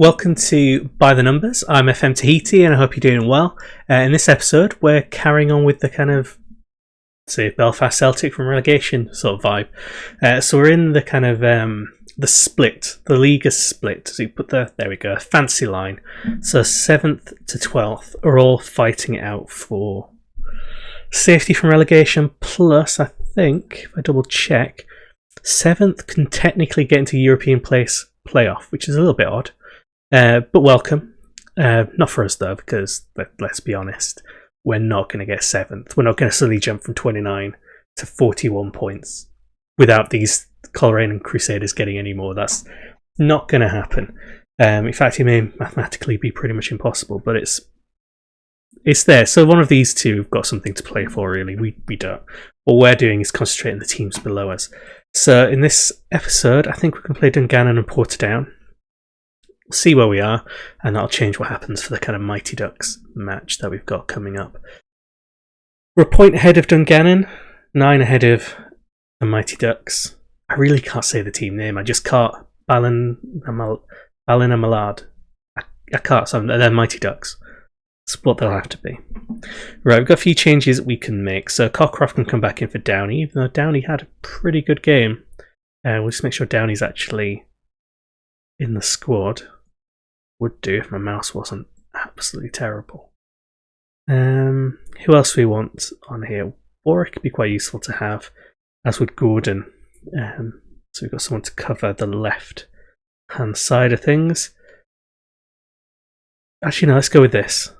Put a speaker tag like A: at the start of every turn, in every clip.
A: Welcome to By the Numbers. I'm FM Tahiti and I hope you're doing well. In this episode, we're carrying on with the kind of, say, Belfast Celtic from relegation sort of vibe. So we're in the kind of the split. The league is split. So you put there we go, fancy line. So 7th to 12th are all fighting it out for safety from relegation. Plus, I think, if I double check, 7th can technically get into European playoff, which is a little bit odd. But welcome. Not for us though, because let's be honest, we're not going to get 7th. We're not going to suddenly jump from 29 to 41 points without these Coleraine Crusaders getting any more. That's not going to happen. In fact, it may mathematically be pretty much impossible, but it's there. So one of these two have got something to play for, really. We don't. What we're doing is concentrating the teams below us. So in this episode, I think we can play Dungannon and Porta-down. We'll see where we are, and that'll change what happens for the kind of Mighty Ducks match that we've got coming up. We're a point ahead of Dungannon, 9 ahead of the Mighty Ducks. I really can't say the team name. I just can't. Ballinamalad. I can't. So they're Mighty Ducks. That's what they'll have to be. Right, we've got a few changes we can make. So Cockcroft can come back in for Downey, even though Downey had a pretty good game. We'll just make sure Downey's actually in the squad. Would do if my mouse wasn't absolutely terrible. Who else do we want on here? Warwick could be quite useful to have, as would Gordon. So we've got someone to cover the left hand side of things. Actually, no, let's go with this.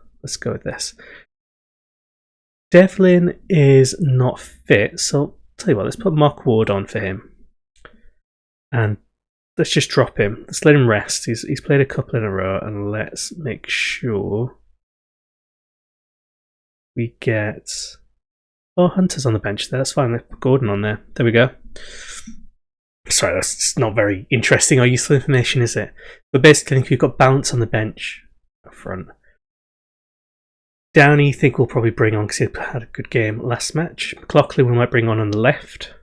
A: Devlin is not fit, so I'll tell you what, let's put Mark Ward on for him. And let's just drop him. Let's let him rest. He's played a couple in a row, and let's make sure we get... Oh, Hunter's on the bench there. That's fine. Let's put Gordon on there. There we go. Sorry, that's just not very interesting or useful information, is it? But basically, I think we've got balance on the bench up front. Downey, I think we'll probably bring on because he had a good game last match. McLaughlin we might bring on the left.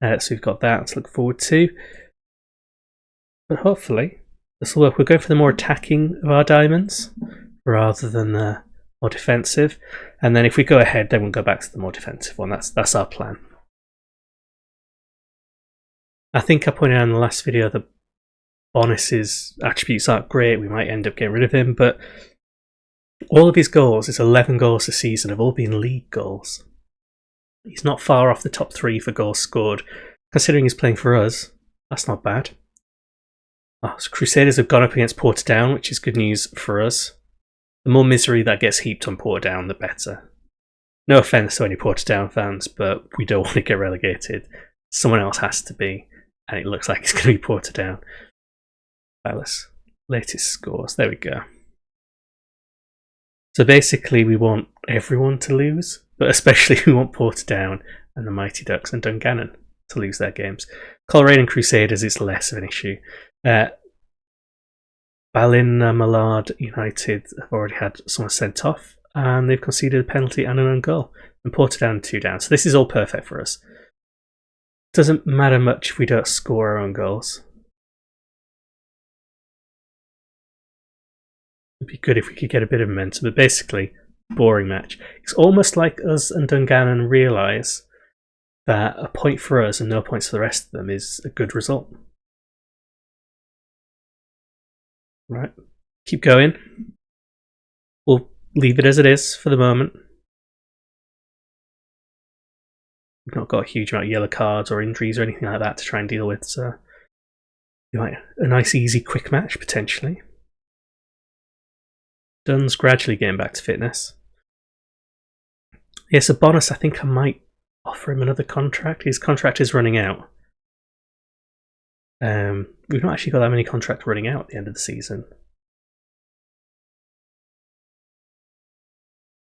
A: So we've got that to look forward to. But hopefully this will work. We're going for the more attacking of our diamonds rather than the more defensive. And then if we go ahead, then we'll go back to the more defensive one. That's our plan. I think I pointed out in the last video that Bonis's attributes aren't great. We might end up getting rid of him, but all of his goals, it's 11 goals this season, have all been league goals. He's not far off the top 3 for goals scored. Considering he's playing for us, that's not bad. Oh, so Crusaders have gone up against Porta-down, which is good news for us. The more misery that gets heaped on Porta-down, the better. No offence to any Porta-down fans, but we don't want to get relegated. Someone else has to be, and it looks like it's going to be Porta-down. Palace. Latest scores. There we go. So basically we want everyone to lose, but especially we want Porta-down and the Mighty Ducks and Dungannon to lose their games. Coleraine Crusaders is less of an issue. Ballinamalad United have already had someone sent off, and they've conceded a penalty and an own goal. And Porta-down 2 down. So this is all perfect for us. Doesn't matter much if we don't score our own goals. It'd be good if we could get a bit of momentum, but basically, boring match. It's almost like us and Dungannon realise that a point for us and no points for the rest of them is a good result. Right, keep going. We'll leave it as it is for the moment. We've not got a huge amount of yellow cards or injuries or anything like that to try and deal with, so a nice, easy, quick match potentially. Dunn's gradually getting back to fitness. Yes, a bonus. I think I might offer him another contract. His contract is running out. We've not actually got that many contracts running out at the end of the season.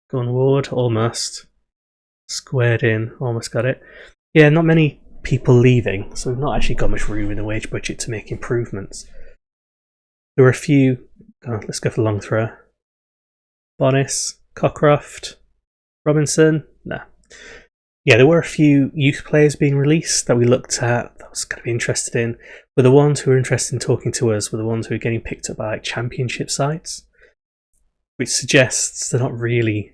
A: Gone Ward, almost. Squared in, almost got it. Yeah, not many people leaving, so we've not actually got much room in the wage budget to make improvements. There were a few. Let's go for the long throw. Bonis, Cockcroft, Robinson. Nah. Yeah, there were a few youth players being released that we looked at that I was going to be interested in. But the ones who were interested in talking to us were the ones who were getting picked up by like championship sides, which suggests they're not really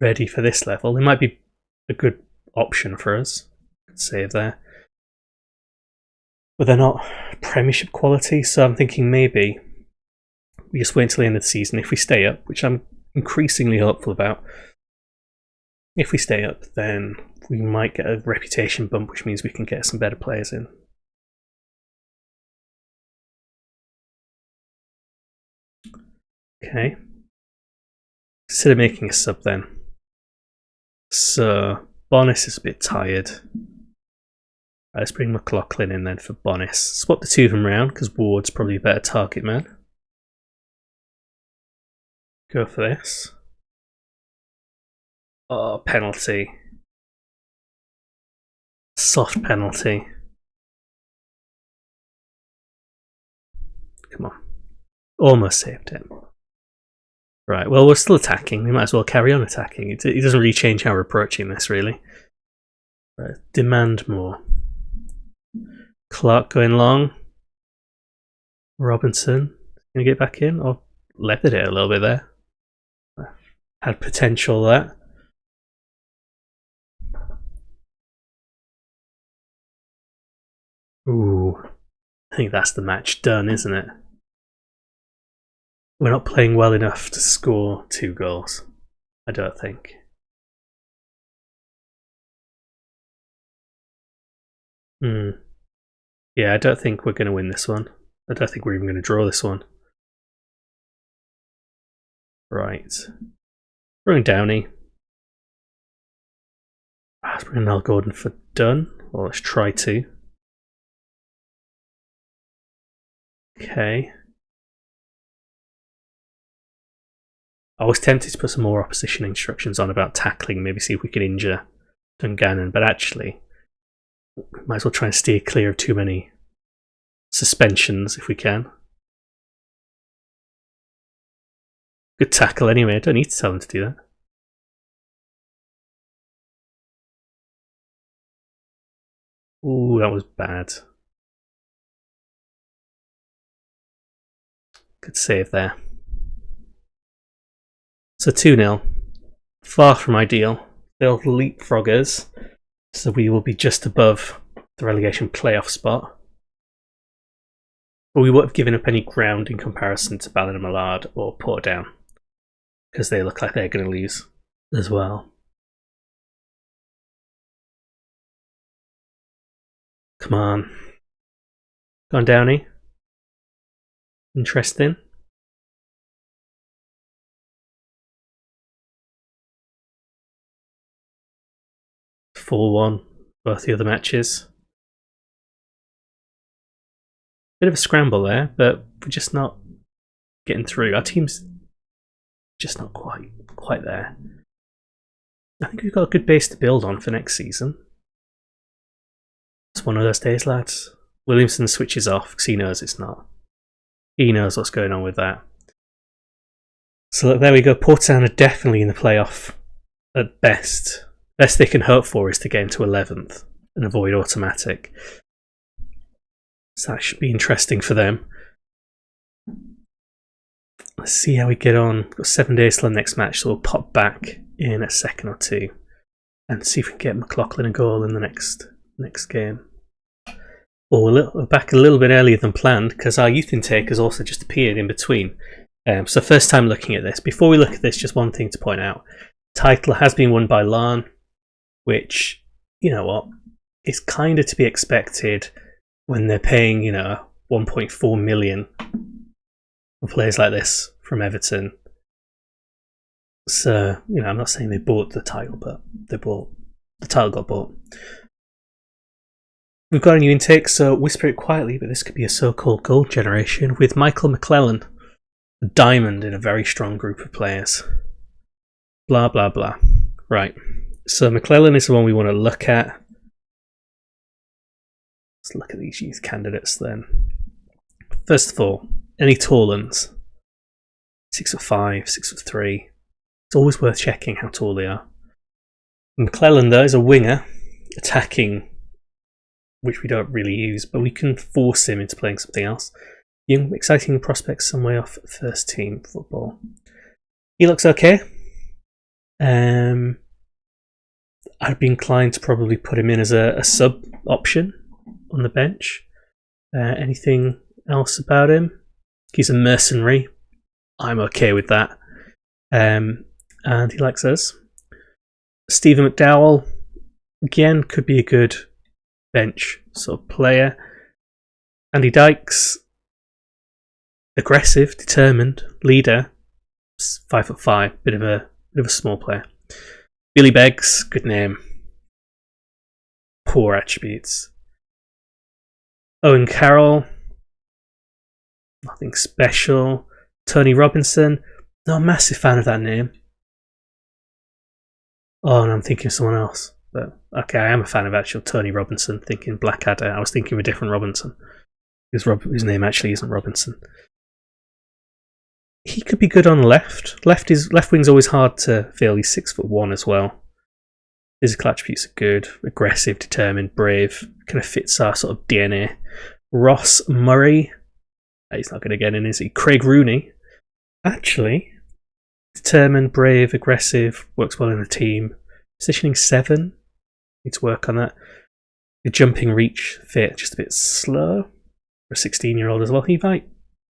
A: ready for this level. They might be a good option for us, I'd say there. But they're not Premiership quality, so I'm thinking maybe we just wait until the end of the season. If we stay up, which I'm increasingly hopeful about, if we stay up, then we might get a reputation bump, which means we can get some better players in. Okay. Consider making a sub then. So, Bonis is a bit tired. Right, let's bring McLaughlin in then for Bonis. Swap the two of them round, because Ward's probably a better target man. Go for this. Oh, penalty. Soft penalty. Come on. Almost saved it. Right, well, we're still attacking. We might as well carry on attacking. It doesn't really change how we're approaching this, really. Right, demand more. Clark going long. Robinson going to get back in? Or leathered it a little bit there. Had potential there. Ooh, I think that's the match done, isn't it? We're not playing well enough to score 2 goals, I don't think. Yeah, I don't think we're going to win this one. I don't think we're even going to draw this one. Right. Throwing Downey. Let's bring Nell Gordon for done. Well, let's try to. Okay. I was tempted to put some more opposition instructions on about tackling, maybe see if we can injure Dungannon, but actually, we might as well try and steer clear of too many suspensions if we can. Good tackle anyway, I don't need to tell them to do that. Ooh, that was bad. Good save there. So 2-0. Far from ideal. They'll leapfrog us, so we will be just above the relegation playoff spot. But we won't have given up any ground in comparison to Ballina or Porta-down, because they look like they're going to lose as well. Come on. Go on, Downey. Interesting. Full 1, both the other matches. Bit of a scramble there, but we're just not getting through. Our team's just not quite there. I think we've got a good base to build on for next season. It's one of those days, lads. Williamson switches off because he knows it's not. He knows what's going on with that. So look, there we go. Porta-down are definitely in the playoff at best. Best they can hope for is to get into 11th and avoid automatic. So that should be interesting for them. Let's see how we get on. We've got 7 days till the next match, so we'll pop back in a second or two and see if we can get McLaughlin a goal in the next game. Or we're back a little bit earlier than planned because our youth intake has also just appeared in between. So first time looking at this. Before we look at this, just one thing to point out. Title has been won by Larne, which, you know what, is kind of to be expected when they're paying, 1.4 million for players like this from Everton. So, I'm not saying they bought the title, but the title got bought. We've got a new intake, so whisper it quietly, but this could be a so-called gold generation with Michael McClellan, a diamond in a very strong group of players. Blah, blah, blah. Right. So McClellan is the one we want to look at. Let's look at these youth candidates then. First of all, any tall ones? 6'5", 6'3". It's always worth checking how tall they are. McClellan, though, is a winger, attacking, which we don't really use, but we can force him into playing something else. Young, exciting prospects some way off first team football. He looks okay. I'd be inclined to probably put him in as a sub option on the bench. Anything else about him? He's a mercenary. I'm okay with that. And he likes us. Stephen McDowell, again, could be a good bench sort of player. Andy Dykes, aggressive, determined, leader, 5'5", bit of a small player. Billy Beggs, good name. Poor attributes. Owen Carroll, nothing special. Tony Robinson, not a massive fan of that name. Oh, and I'm thinking of someone else. But okay, I am a fan of actual Tony Robinson, thinking Blackadder. I was thinking of a different Robinson. His name actually isn't Robinson. He could be good on the left. Left wing's always hard to fill. He's 6'1" as well. Physical attributes are good. Aggressive, determined, brave. Kind of fits our sort of DNA. Ross Murray. He's not going to get in, is he? Craig Rooney. Actually, determined, brave, aggressive, works well in a team. Positioning 7. Need to work on that. The jumping reach fit, just a bit slow. For a 16-year-old as well.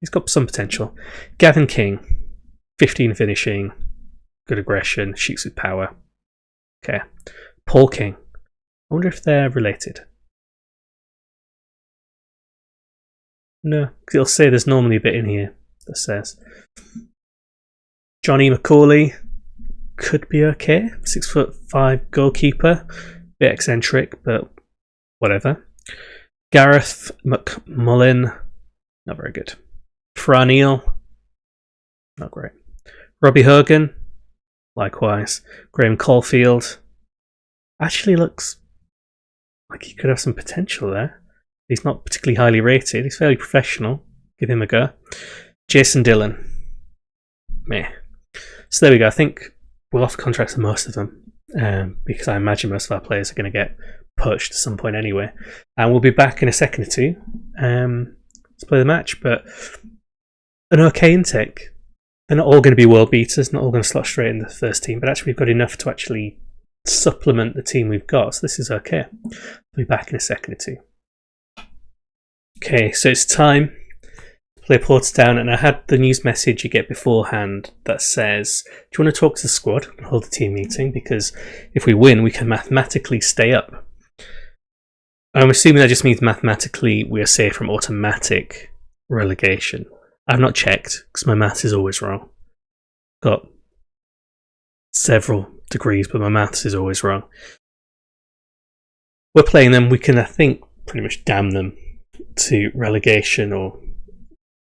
A: He's got some potential. Gavin King. 15 finishing. Good aggression. Shoots with power. Okay. Paul King. I wonder if they're related. No, because it'll say there's normally a bit in here that says. Johnny McCauley could be okay. 6'5" goalkeeper. Bit eccentric, but whatever. Gareth McMullen, not very good. Fran Neal, not great. Robbie Hogan, likewise. Graham Caulfield, actually looks like he could have some potential there. He's not particularly highly rated. He's fairly professional. Give him a go. Jason Dillon, meh. So there we go. I think we'll offer contracts to most of them because I imagine most of our players are going to get poached at some point anyway. And we'll be back in a second or two to play the match. But an okay intake. They're not all going to be world beaters. Not all going to slot straight in the first team. But actually, we've got enough to actually supplement the team we've got. So this is okay. We'll be back in a second or two. Okay, so it's time to play Porta-down, and I had the news message you get beforehand that says, do you want to talk to the squad and hold a team meeting? Because if we win, we can mathematically stay up. I'm assuming that just means mathematically we are safe from automatic relegation. I've not checked, because my maths is always wrong. Got several degrees, but my maths is always wrong. We're playing them, we can, I think, pretty much damn them to relegation or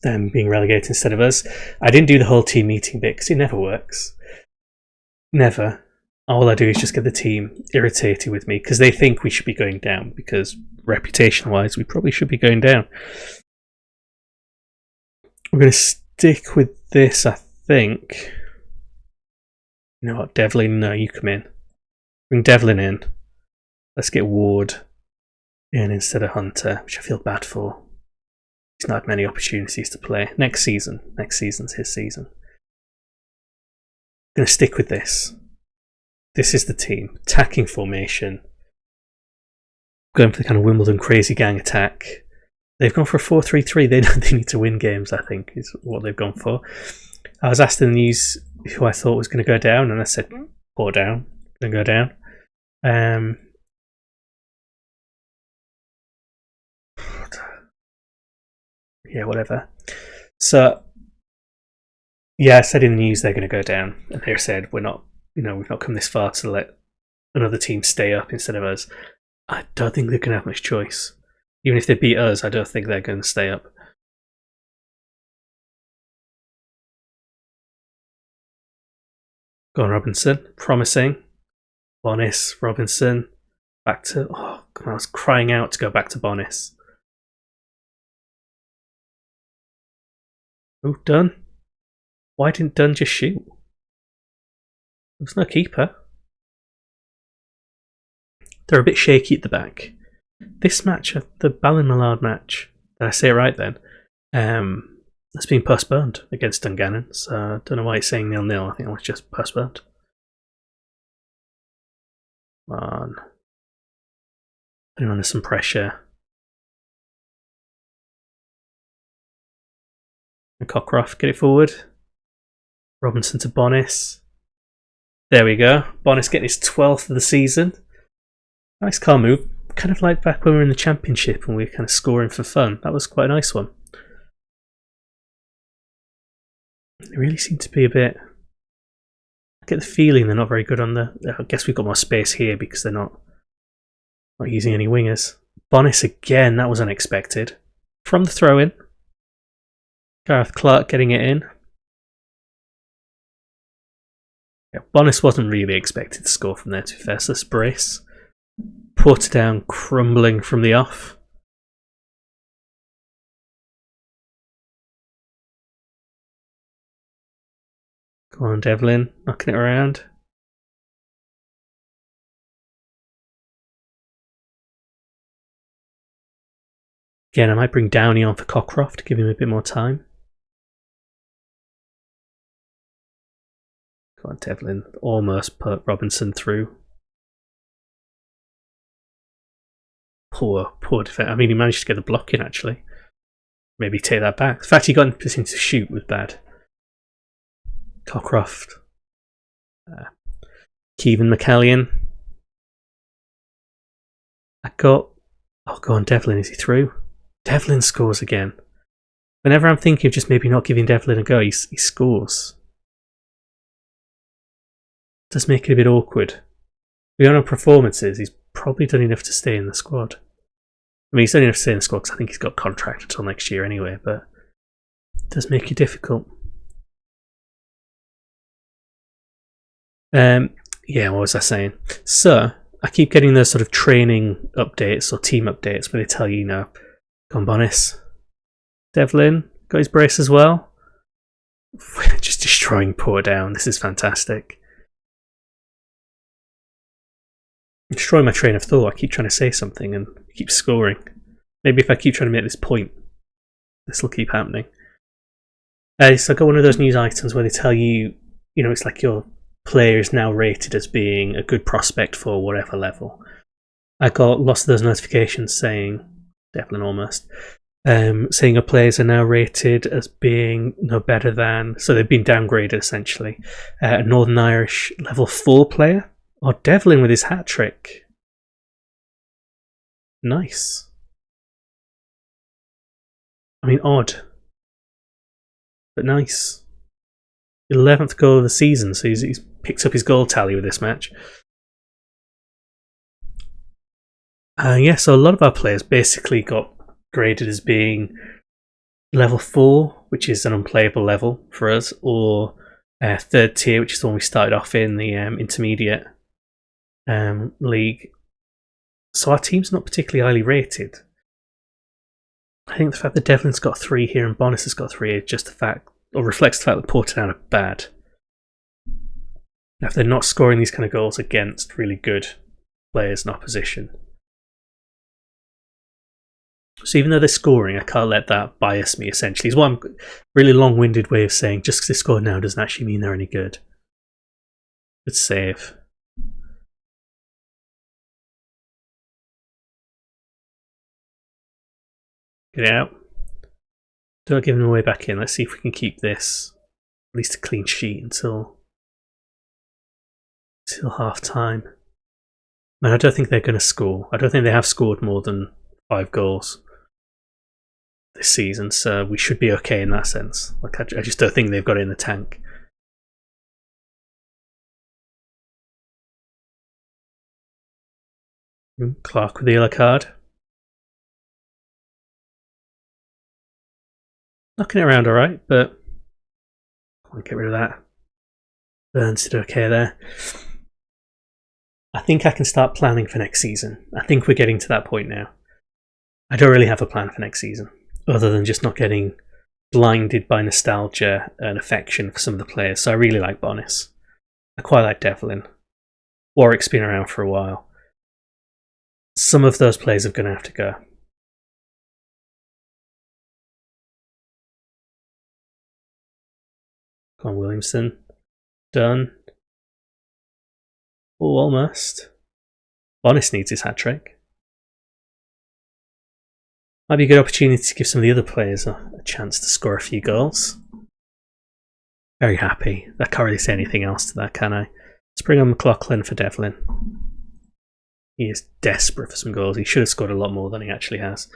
A: them being relegated instead of us. I didn't do the whole team meeting bit because it never works. Never. All I do is just get the team irritated with me because they think we should be going down, because reputation-wise we probably should be going down. We're going to stick with this, I think. You know what, Devlin? No, you come in. Bring Devlin in. Let's get Ward in instead of Hunter, which I feel bad for. He's not had many opportunities to play. Next season's his season. I'm going to stick with this. This is the team. Attacking formation. Going for the kind of Wimbledon crazy gang attack. They've gone for a 4-3-3. They need to win games, I think, is what they've gone for. I was asked in the news who I thought was going to go down, and I said, Porta-down. Going to go down. Yeah, whatever. So, yeah, I said in the news they're going to go down, and they said we've not come this far to let another team stay up instead of us. I don't think they're going to have much choice. Even if they beat us, I don't think they're going to stay up. Go on, Robinson. Promising. Bonis, Robinson. Back to... Oh, I was crying out to go back to Bonis. Oh, Dunn. Why didn't Dunn just shoot? There was no keeper. they're a bit shaky at the back. This match, the Ballymallard match, did I say it right then? That's been postponed against Dungannon, so I don't know why it's saying 0-0. I think it was just postponed. Come on. Putting under some pressure. And Cockcroft, get it forward. Robinson to Bonis. There we go. Bonis getting his 12th of the season. Nice car move. Kind of like back when we were in the Championship and we were kind of scoring for fun. That was quite a nice one. They really seem to be a bit... I get the feeling they're not very good on the... I guess we've got more space here because they're not using any wingers. Bonis again, that was unexpected. From the throw-in. Gareth Clark getting it in. Yeah, Bonis wasn't really expected to score from there, to be fair, so let's brace. Porta-down crumbling from the off. Go on, Devlin, knocking it around. Again, I might bring Downey on for Cockcroft to give him a bit more time. Go on, Devlin. Almost put Robinson through. Poor defense. I mean, he managed to get the block in, actually. Maybe take that back. The fact he got in position to shoot was bad. Cockcroft. Kevin McCallion. Oh, go on, Devlin. Is he through? Devlin scores again. Whenever I'm thinking of just maybe not giving Devlin a go, he scores. Does make it a bit awkward. Beyond our performances, he's probably done enough to stay in the squad. I mean, he's done enough to stay in the squad because I think he's got a contract until next year anyway, but it does make it difficult. Yeah, what was I saying? So, I keep getting those sort of training updates or team updates where they tell you, go on, Bonis. Devlin, got his brace as well. We're just destroying Porta-down. This is fantastic. I'm destroying my train of thought. I keep trying to say something and keep scoring. Maybe if I keep trying to make this point, this will keep happening. So I got one of those news items where they tell you, it's like your player is now rated as being a good prospect for whatever level. I got lots of those notifications saying, Devlin almost, saying your players are now rated as being no better than, so they've been downgraded essentially. A Northern Irish level 4 player. Oh, Devlin with his hat trick. Nice. I mean, odd. But nice. 11th goal of the season, so he's picked up his goal tally with this match. So a lot of our players basically got graded as being level 4, which is an unplayable level for us, or 3rd tier, which is the one we started off in, the intermediate league. So our team's not particularly highly rated. I think the fact that Devlin's got 3 here and Bonis has got 3 is just the fact, or reflects the fact that Porta-down are bad. If they're not scoring these kind of goals against really good players in opposition. So even though they're scoring, I can't let that bias me, essentially. It's one really long-winded way of saying just because they score now doesn't actually mean they're any good. Good save. Get it out. Don't give them away back in. Let's see if we can keep this at least a clean sheet until half time. Man, I don't think they're going to score. I don't think they have scored more than 5 goals this season, so we should be okay in that sense. Like I just don't think they've got it in the tank. Clark with the yellow card. Knocking it around alright, but I'll get rid of that. Burns did okay there. I think I can start planning for next season. I think we're getting to that point now. I don't really have a plan for next season, other than just not getting blinded by nostalgia and affection for some of the players. So I really like Bonis. I quite like Devlin. Warwick's been around for a while. some of those players are going to have to go. Come on, Williamson. Done. Oh, almost. Bonis needs his hat-trick. Might be a good opportunity to give some of the other players a chance to score a few goals. Very happy. I can't really say anything else to that, can I? Let's bring on McLaughlin for Devlin. He is desperate for some goals. He should have scored a lot more than he actually has.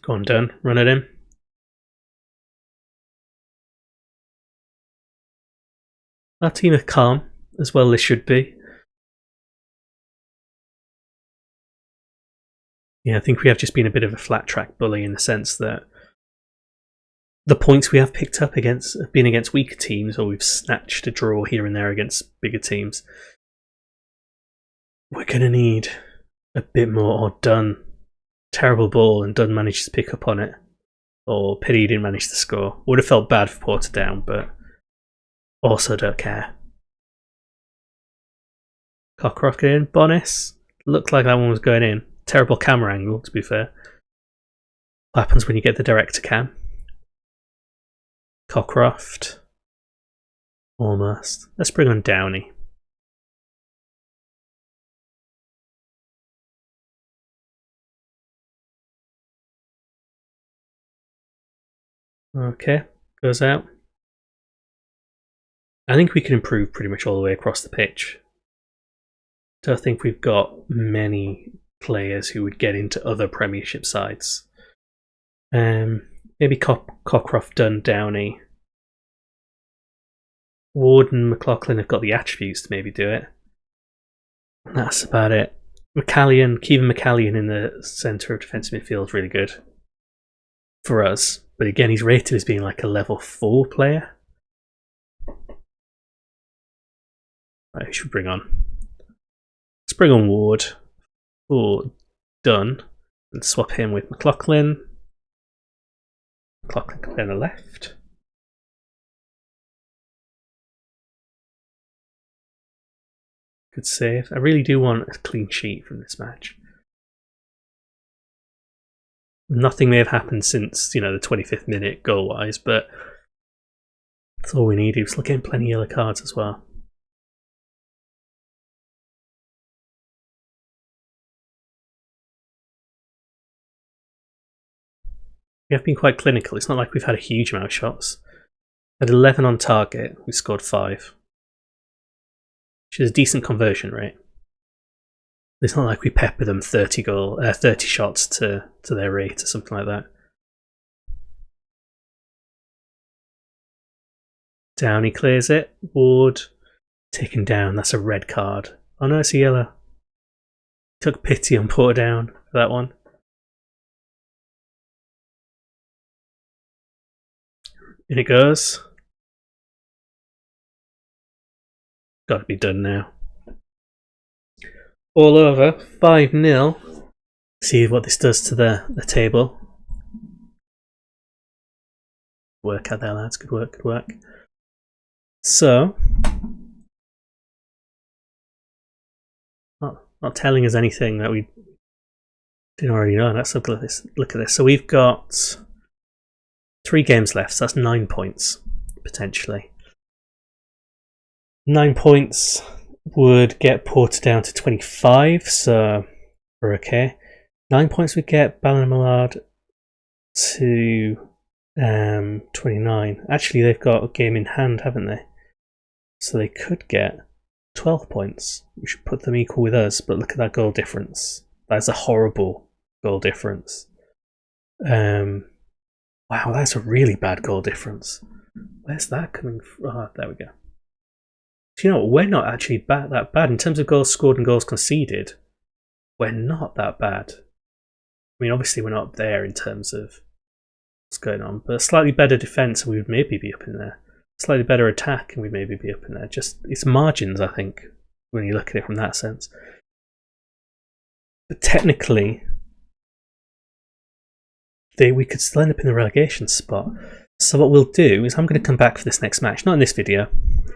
A: Go on, Dunn. Run at him. Our team are calm, as well they should be. Yeah, I think we have just been a bit of a flat track bully in the sense that the points we have picked up have been against weaker teams, or we've snatched a draw here and there against bigger teams. We're going to need a bit more. Or Dunn. Terrible ball, and Dunn manages to pick up on it. Or pity he didn't manage to score. Would have felt bad for Porta-down, but also don't care. Cockcroft in. Bonis. Looked like that one was going in. Terrible camera angle, to be fair. What happens when you get the director cam? Cockcroft. Almost. Let's bring on Downey. Okay, goes out. I think we can improve pretty much all the way across the pitch. Don't think we've got many players who would get into other Premiership sides. Maybe Cockcroft, Dunn, Downey. Ward and McLaughlin have got the attributes to maybe do it. That's about it. Kevin McCallion in the centre of defensive midfield is really good for us. But again, he's rated as being like a level 4 player. Right, who should we bring on? Let's bring on Ward for Dunn and swap him with McLaughlin. McLaughlin can play on the left. Good save. I really do want a clean sheet from this match. Nothing may have happened since, the 25th minute goal-wise, but that's all we need. He was getting plenty of yellow cards as well. We have been quite clinical. It's not like we've had a huge amount of shots. At 11 on target, we scored 5. Which is a decent conversion rate. It's not like we pepper them 30 shots to their rate or something like that. Downey clears it. Ward taken down. That's a red card. Oh no, it's a yellow. Took pity on Porta-down for that one. In it goes. Got to be done now. All over, 5-0. See what this does to the table. Work out there, lads. Good work, good work. So, not telling us anything that we didn't already know. Let's look at this. So we've got 3 games left. So that's 9 points potentially. 9 points would get Porta-down to 25, so we're okay. 9 points would get Ballinamallard to 29. Actually, they've got a game in hand, haven't they? So they could get 12 points. We should put them equal with us, but look at that goal difference. That's a horrible goal difference. Wow, that's a really bad goal difference. Where's that coming from? Oh, there we go. Do you know what? We're not actually that bad. In terms of goals scored and goals conceded, we're not that bad. I mean, obviously we're not up there in terms of what's going on, but a slightly better defence and we would maybe be up in there. Slightly better attack and we'd maybe be up in there. Just, it's margins, I think, when you look at it from that sense. But technically, we could still end up in the relegation spot. So what we'll do is I'm going to come back for this next match, not in this video,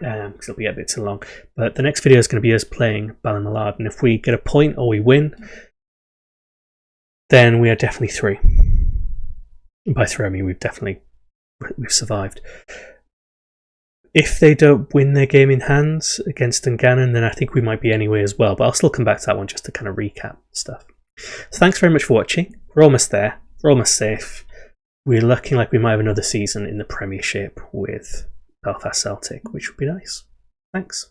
A: because it'll be a bit too long. But the next video is going to be us playing Ballymallard, and if we get a point or we win, then we are definitely through. And by through, I mean we've survived. If they don't win their game in hands against Dungannon, then I think we might be anyway as well. But I'll still come back to that one just to kind of recap stuff. So thanks very much for watching. We're almost there. We're almost safe. We're looking like we might have another season in the Premiership with Belfast Celtic, which would be nice. Thanks.